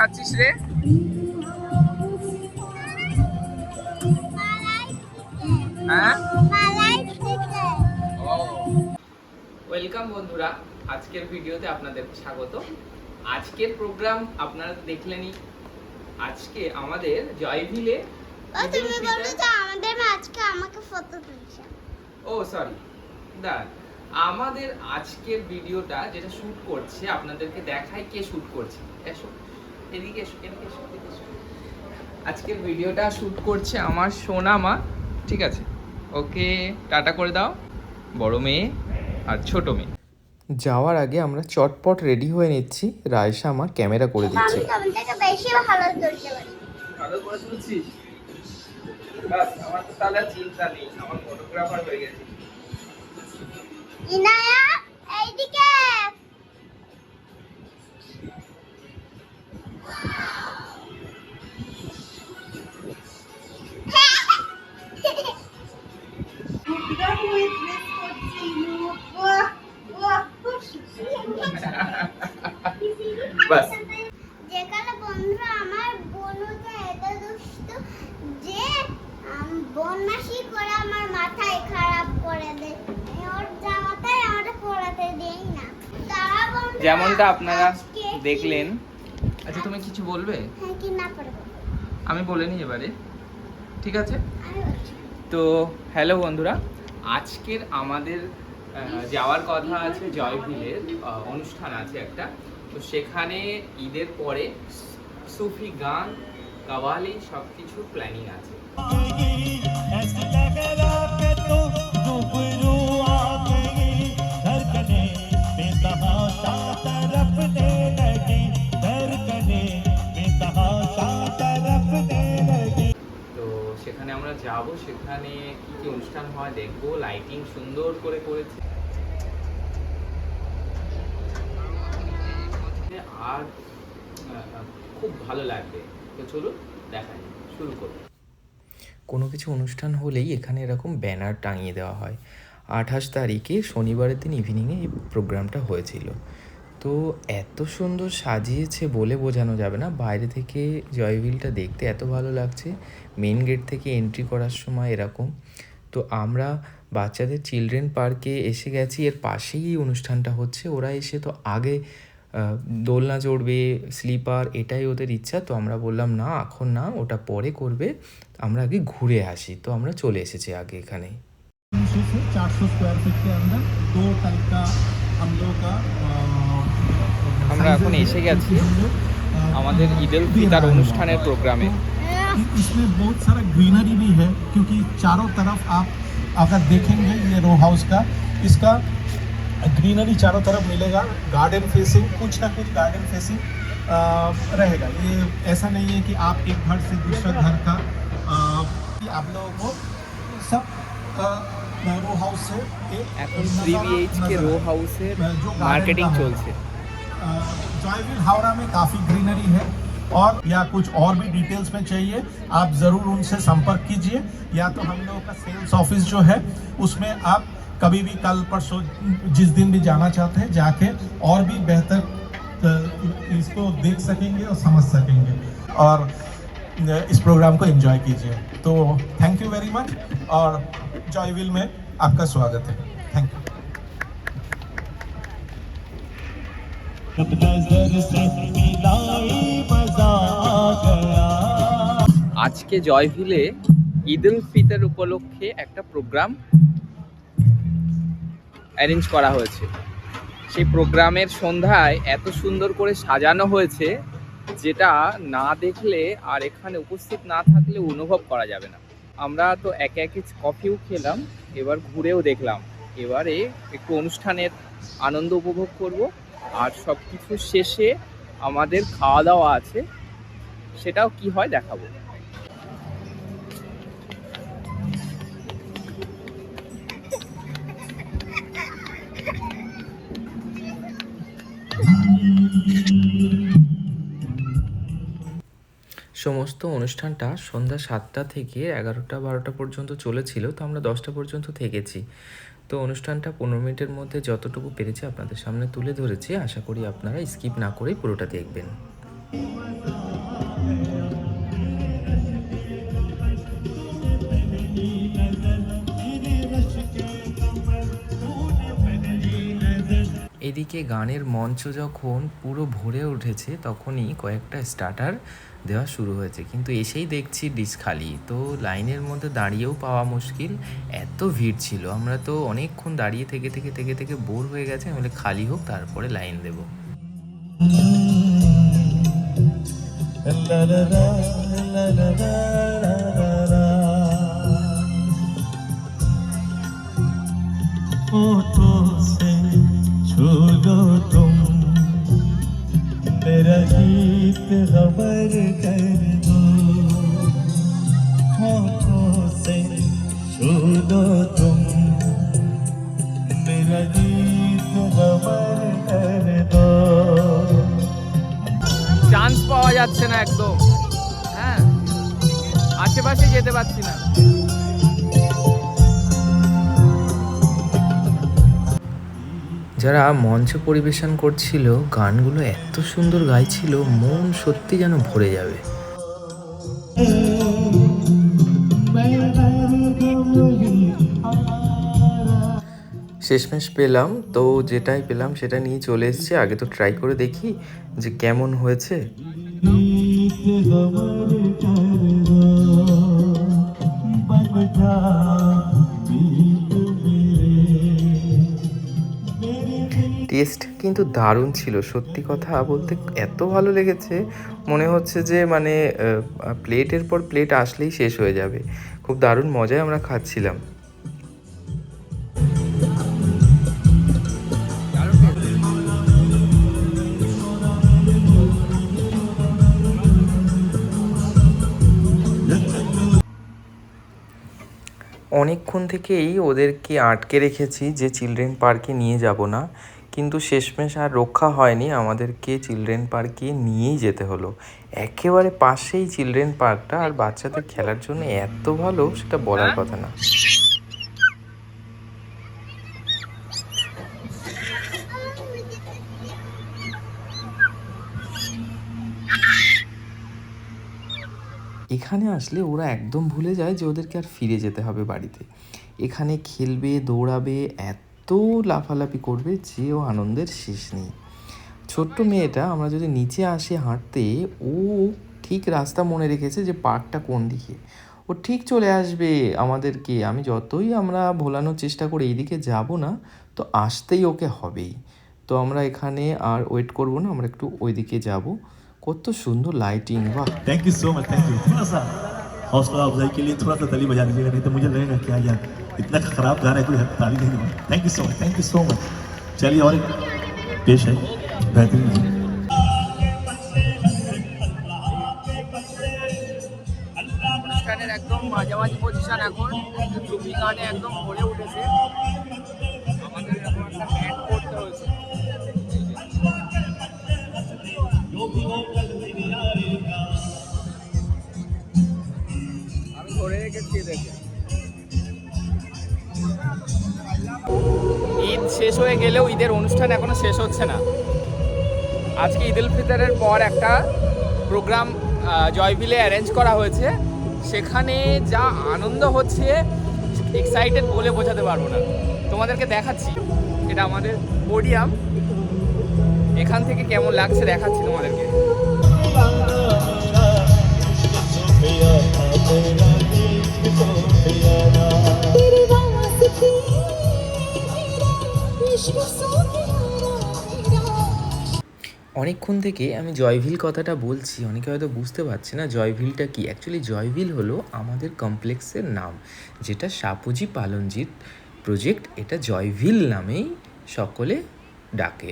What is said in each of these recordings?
খাচ্ছিস রে? হ্যাঁ, ওয়েলকাম বন্ধুরা, আজকের ভিডিওতে আপনাদের স্বাগত। আজকের প্রোগ্রাম আপনারা দেখলেনই। আজকে আমাদের জয়ভিলে তুমি বলছো যে আমাদের আজকে আমাকে ফটো তুলছে। ও সরি, দাঁড়ান। আমাদের আজকের ভিডিওটা যেটা শুট করছে আপনাদেরকে দেখাই কে শুট করছে। এসো এদিকে, এসো এদিকে, এসো এদিকে এসো। আজকের ভিডিওটা শুট করছে আমার সোনা মা, ঠিক আছে? ওকে টাটা করে দাও, বড় মেয়ে আর ছোট মেয়ে। যাওয়ার আগে আমরা চটপট রেডি হয়ে নিচ্ছি। রায়সা আমার ক্যামেরা করে দিচ্ছে। আমি তোমাদেরকে বেশি ভালো তুলতে পারি। ভালো করে তুলছিস? বাস, আমার তো তাহলে চিন্তা নেই, আমার ফটোগ্রাফার হয়ে গেছে। ইনায়া এইদিকে। বাস, যেখানে বন্ধুরা আমার বোনটা এত দুষ্টু যে বদমাশি করে আমার মাথায় খারাপ করে দেয়। ওর জামাটাই আমার পরাতে দেই না। তারা বন্ধুরা যেমনটা আপনারা আজকে দেখলেন। আচ্ছা, তুমি কিছু বলবে? হ্যাঁ, কি না পারবো আমি বলে নিই এবারে, ঠিক আছে? আমি বলছি। তো হ্যালো বন্ধুরা, আজকের আমাদের যাওয়ার কথা আছে জয়ভিলের অনুষ্ঠান আছে একটা। তো সেখানে ঈদের পরে সুফি গান, কাওয়ালি সব কিছু প্ল্যানিং আছে। তো সেখানে আমরা যাব, সেখানে কি কি অনুষ্ঠান হয় দেখবো। লাইটিং সুন্দর করে করেছে আর খুব ভালো লাগবে। তো চলুন দেখাই, শুরু করুন। কোনো কিছু অনুষ্ঠান হলেই এখানে এরকম ব্যানার টাঙিয়ে দেওয়া হয়। 28 তারিখে শনিবারের দিন ইভিনিংয়ে এই প্রোগ্রামটা হয়েছিল। তো এত সুন্দর সাজিয়েছে বলে বোঝানো যাবে না। বাইরে থেকে জয়ভিলটা দেখতে এত ভালো লাগছে। মেন গেট থেকে এন্ট্রি করার সময় এরকম। তো আমরা বাচ্চাদের চিলড্রেন পার্কে এসে গেছি, এর পাশেই এই অনুষ্ঠানটা হচ্ছে। ওরা এসে তো আগে দোলনা চড়বে, স্লিপার, এটাই ওদের ইচ্ছা। তো আমরা বললাম না, এখন না, ওটা পরে করবে, আমরা আগে ঘুরে আসি। তো আমরা চলে এসেছি আগে এখানে। 300 से 400 स्क्वायर फीट के अंदर 2 टाइप का हम लोग का আমরা এখন এসে গেছি আমাদের ঈদুল ফিতর অনুষ্ঠানের প্রোগ্রামে। इसमें बहुत सारा ग्रीनरी भी है क्योंकि चारों तरफ आप अगर देखेंगे ये रो हाउस का, इसका ग्रीनरी चारों तरफ मिलेगा। गार्डन फेसिंग, कुछ ना कुछ गार्डन फेसिंग रहेगा। ये ऐसा नहीं है कि आप एक घर से दूसरा घर का आप लोगों को सब रो हाउस से এখন 3 BHK रो হাউসের মার্কেটিং চলছে। जॉयविल हावड़ा में काफ़ी ग्रीनरी है, और या कुछ और भी डिटेल्स में चाहिए आप ज़रूर उनसे संपर्क कीजिए। या तो हम लोगों का सेल्स ऑफिस जो है उसमें आप कभी भी कल परसों जिस दिन भी जाना चाहते हैं जाके और भी बेहतर इसको देख सकेंगे और समझ सकेंगे और इस प्रोग्राम को एंजॉय कीजिए। तो थैंक यू वेरी मच, और जॉयविल में आपका स्वागत है। Thank you. আজকে জয়ভিলে ঈদুল ফিতর উপলক্ষে একটা প্রোগ্রাম অ্যারেঞ্জ করা হয়েছে। সেই প্রোগ্রামের সন্ধ্যায় এত সুন্দর করে সাজানো হয়েছে, যেটা না দেখলে আর এখানে উপস্থিত না থাকলে অনুভব করা যাবে না। আমরা তো একে একে কফিও খেলাম, এবার ঘুরেও দেখলাম। এবারে একটু অনুষ্ঠানের আনন্দ উপভোগ করব, আর সব কিছু শেষে আমাদের খাওয়া দাওয়া আছে, সেটাও কি হয় দেখাবো। সমস্ত অনুষ্ঠানটা সন্ধ্যা 7টা থেকে 11টা 12টা পর্যন্ত চলেছিল। তো আমরা 10টা পর্যন্ত থেকেছি। তো অনুষ্ঠানটা 15 মিনিটের মধ্যে যতটুকু পেরেছি আপনাদের সামনে তুলে ধরেছি। আশা করি আপনারা স্কিপ না করেই পুরোটা দেখবেন। এদিকে গানের মঞ্চ যখন পুরো ভরে উঠেছে তখনই কয়েকটা স্টার্টার দেওয়া শুরু হয়েছে, কিন্তু এসেই দেখছি ডিশ খালি। তো লাইনের মধ্যে দাঁড়িয়েও পাওয়া মুশকিল, এত ভিড় ছিল। আমরা তো অনেকক্ষণ দাঁড়িয়ে থেকে থেকে থেকে থেকে বোর হয়ে গেছে, বলে খালি হোক তারপরে লাইন দেব। मेरा गीत खबर कर दो, होठों से छू दो तुम, मेरा गीत खबर कर दो। চান্স পাওয়া যাচ্ছে না একদম, হ্যাঁ আশেপাশে যেতে পারছি না। যারা মঞ্চ পরিবেশন করছিল গানগুলো এত সুন্দর গাইছিল, মন সত্যি যেন ভরে যাবে। শেষমেশ পেলাম, তো যেটাই পেলাম সেটা নিয়ে চলে এসেছি। আগে তো ট্রাই করে দেখি যে কেমন হয়েছে। টেস্ট কিন্তু দারুণ ছিল, সত্যি কথা বলতে এত ভালো লেগেছে, মনে হচ্ছে যে মানে প্লেটের পর প্লেট আসলেই শেষ হয়ে যাবে। খুব দারুণ মজায় আমরা খাচ্ছিলাম। অনেকক্ষণ থেকেই ওদেরকে আটকে রেখেছি যে চিলড্রেন পার্কে নিয়ে যাব না, কিন্তু শেষমেশ আর রক্ষা হয়নি, আমাদেরকে চিলড্রেন পার্কে নিয়েই যেতে হলো। একেবারে পাশেই চিলড্রেন পার্কটা, আর বাচ্চাদের খেলার জন্য এত ভালো সেটা বলার কথা না। এখানে আসলে ওরা একদম ভুলে যায় যে ওদেরকে আর ফিরে যেতে হবে বাড়িতে। এখানে খেলবে, দৌড়াবে, এত লাফালাফি করবে যে ও আনন্দের শেষ নেই। ছোট্ট মেয়েটা, আমরা যদি নিচে আসি হাঁটতে, ও ঠিক রাস্তা মনে রেখেছে যে পার্কটা কোন দিকে, ও ঠিক চলে আসবে আমাদেরকে। আমি যতই আমরা ভোলানোর চেষ্টা করি এইদিকে যাব না, তো আসতেই ওকে হবেই। তো আমরা এখানে আর ওয়েট করব না, আমরা একটু ওইদিকে যাব। কত সুন্দর লাইটিং, বাহ! Thank you so much, thank you. थोड़ा सा हौसला अफजाई के लिए थोड़ा सा ताली बजा दीजिएगा, नहीं तो मुझे लगेगा क्या यार इतना खराब गाना है, कोई ताली नहीं दूंगा। Thank you so much, thank you so much. चलिए और एक पेश है बेहतरीन। অনুষ্ঠানের একদম মাঝামাঝি পজিশন, এখন চুপি গানে একদম ভরে উঠেছে। আমাদের এখন একটা ব্যান্ড করতে হয়েছে। আমি ধরে রেখেছি এদেরকে। ঈদ শেষ হয়ে গেলেও ঈদের অনুষ্ঠান এখনো শেষ হচ্ছে না। আজকে ঈদ উল ফিতরের পর একটা প্রোগ্রাম জয়ভিলে অ্যারেঞ্জ করা হয়েছে, সেখানে যা আনন্দ হচ্ছে, এক্সাইটেড বলে বোঝাতে পারবো না। তোমাদেরকে দেখাচ্ছি, এটা আমাদের পোডিয়াম, এখান থেকে কেমন লাগছে দেখাচ্ছি তোমাদেরকে। অনেকক্ষণ থেকে আমি জয়ভিল কথাটা বলছি, অনেকে হয়তো বুঝতে পারছে না জয়ভিলটা কি। অ্যাকচুয়ালি জয়ভিল হলো আমাদের কমপ্লেক্সের নাম, যেটা সাপুজি পালনজির প্রজেক্ট। এটা জয়ভিল নামেই সকলে ডাকে।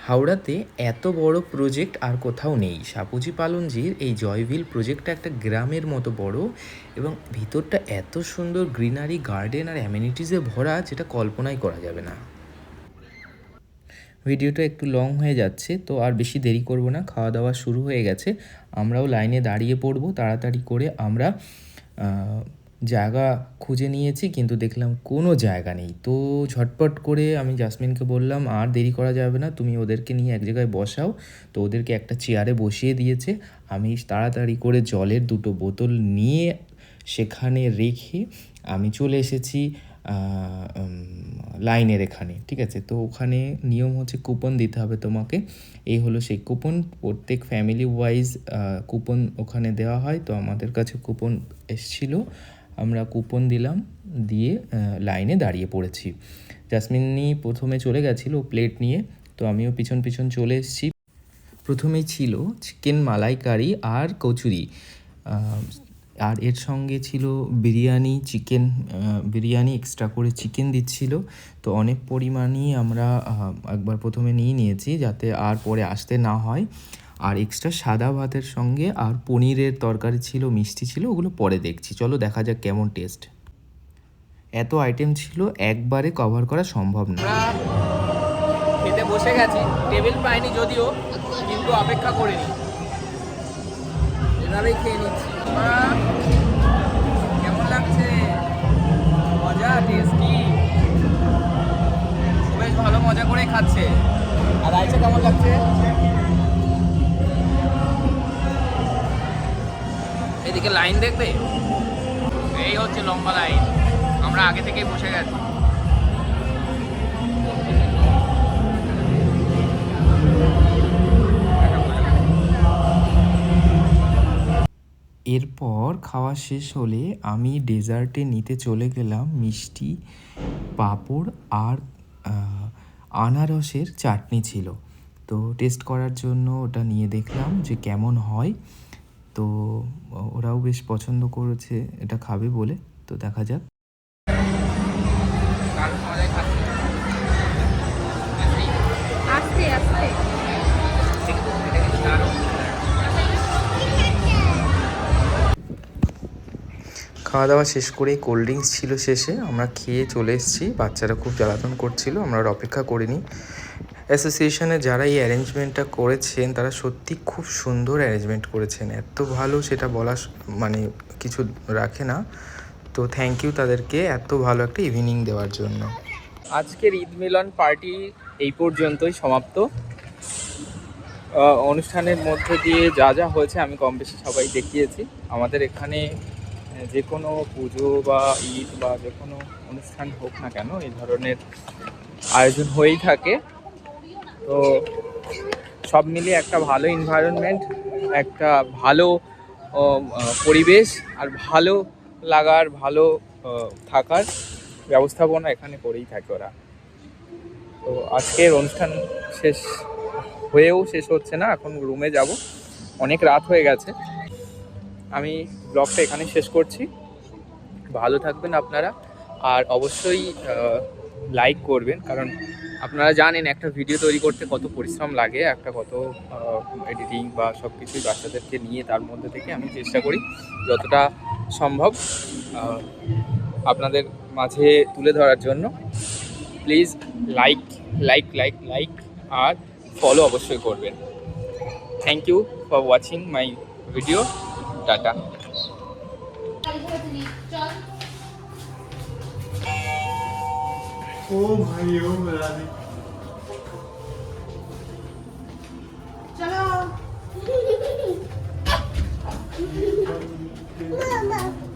হাওড়াতে এত বড় প্রজেক্ট আর কোথাও নেই। সাপুজি পালনজির এই জয়ভিল প্রজেক্টটা একটা গ্রামের মতো বড়, এবং ভিতরটা এত সুন্দর গ্রিনারি, গার্ডেন আর অ্যামেনিটিসে ভরা, যেটা কল্পনাই করা যাবে না। ভিডিওটা একটু লং হয়ে যাচ্ছে, তো আর বেশি দেরি করব না। খাওয়া দাওয়া শুরু হয়ে গেছে, আমরাও লাইনে দাঁড়িয়ে পড়ব। তাড়াতাড়ি করে আমরা জায়গা খুঁজে নিয়েছি কিন্তু দেখলাম কোনো জায়গা নেই। তো ঝটপট করে আমি জাসমিনকে বললাম আর দেরি করা যাবে না, তুমি ওদেরকে নিয়ে এক জায়গায় বসাও। তো ওদেরকে একটা চেয়ারে বসিয়ে দিয়েছে। আমি তাড়াতাড়ি করে জলের 2টো বোতল নিয়ে সেখানে রেখে আমি চলে এসেছি লাইনের এখানে, ঠিক আছে। তো ওখানে নিয়ম হচ্ছে কুপন দিতে হবে তোমাকে। এই হলো সেই কুপন, প্রত্যেক ফ্যামিলি ওয়াইজ কুপন ওখানে দেওয়া হয়। তো আমাদের কাছে কুপন এসেছিলো, আমরা কুপন দিলাম, দিয়ে লাইনে দাঁড়িয়ে পড়েছি। জাসমিনী প্রথমে চলে গেছিলো প্লেট নিয়ে, তো আমিও পিছন পিছন চলে এসেছি। প্রথমেই ছিল চিকেন মালাইকারি আর কচুরি, আর এর সঙ্গে ছিল বিরিয়ানি, চিকেন বিরিয়ানি এক্সট্রা করে চিকেন দিচ্ছিল। তো অনেক পরিমাণই আমরা একবার প্রথমে নিয়েছি যাতে আর পরে আসতে না হয়। আর এক্সট্রা সাদা ভাতের সঙ্গে আর পনিরের তরকারি ছিল, মিষ্টি ছিল, ওগুলো পরে দেখছি। চলো দেখা যাক কেমন টেস্ট। এত আইটেম ছিল একবারে কভার করা সম্ভব না। আমরা খেতে বসে গেছি, টেবিল পাইনি যদিও, কিন্তু অপেক্ষা করিনি, এভাবেই খেয়ে নিচ্ছি। কেমন লাগছে? মজা, টেস্টি, বেশ ভালো মজা করে খাচ্ছে। আর আইসা কেমন লাগছে? এদিকে লাইন দেখবে, এই হচ্ছে লম্বা লাইন, আমরা আগে থেকেই বসে গেছি। এরপর খাওয়া শেষ হলে আমি ডেজার্টে নিতে চলে গেলাম মিষ্টি, পাঁপড় আর আনারসের চাটনি ছিল। তো টেস্ট করার জন্য ওটা নিয়ে দেখলাম যে কেমন হয়। তো ওরাও বেশ পছন্দ করেছে এটা খাবে বলে, তো দেখা যাক। আস্তে আস্তে খাওয়া দাওয়া শেষ করে কোল্ড ড্রিঙ্কস ছিল শেষে, আমরা খেয়ে চলে এসেছি। বাচ্চারা খুব জ্বালাতন করছিল, আমরা আর অপেক্ষা করিনি। অ্যাসোসিয়েশনে যারা এই অ্যারেঞ্জমেন্টটা করেছেন তারা সত্যি খুব সুন্দর অ্যারেঞ্জমেন্ট করেছেন, এত ভালো সেটা বলা মানে কিছু রাখে না। তো থ্যাংক ইউ তাদেরকে এত ভালো একটা ইভিনিং দেওয়ার জন্য। আজকের ঈদ মিলন পার্টি এই পর্যন্তই সমাপ্ত। অনুষ্ঠানের মধ্যে দিয়ে যা যা হয়েছে আমি কম বেশি সবাই দেখিয়েছি। আমাদের এখানে যে কোনো পুজো বা ঈদ বা যে কোনো অনুষ্ঠান হোক না কেন এই ধরনের আয়োজন হয়েই থাকে। তো সব মিলিয়ে একটা ভালো এনভায়রনমেন্ট, একটা ভালো পরিবেশ আর ভালো লাগার, ভালো থাকার ব্যবস্থাপনা এখানে করেই থাকে ওরা। তো আজকের অনুষ্ঠান শেষ হচ্ছে না, এখন রুমে যাব, অনেক রাত হয়ে গেছে। আমি ব্লগটা এখানে শেষ করছি। ভালো থাকবেন আপনারা, আর অবশ্যই লাইক করবেন, কারণ আপনারা জানেন একটা ভিডিও তৈরি করতে কত পরিশ্রম লাগে, একটা কত এডিটিং বা সব কিছুই বাচ্চাদেরকে নিয়ে তার মধ্যে থেকে আমি চেষ্টা করি যতটা সম্ভব আপনাদের মাঝে তুলে ধরার জন্য। প্লিজ লাইক আর ফলো অবশ্যই করবেন। Thank you for watching my video. Tata. ओ भाई ओ मेरा চলো Mama.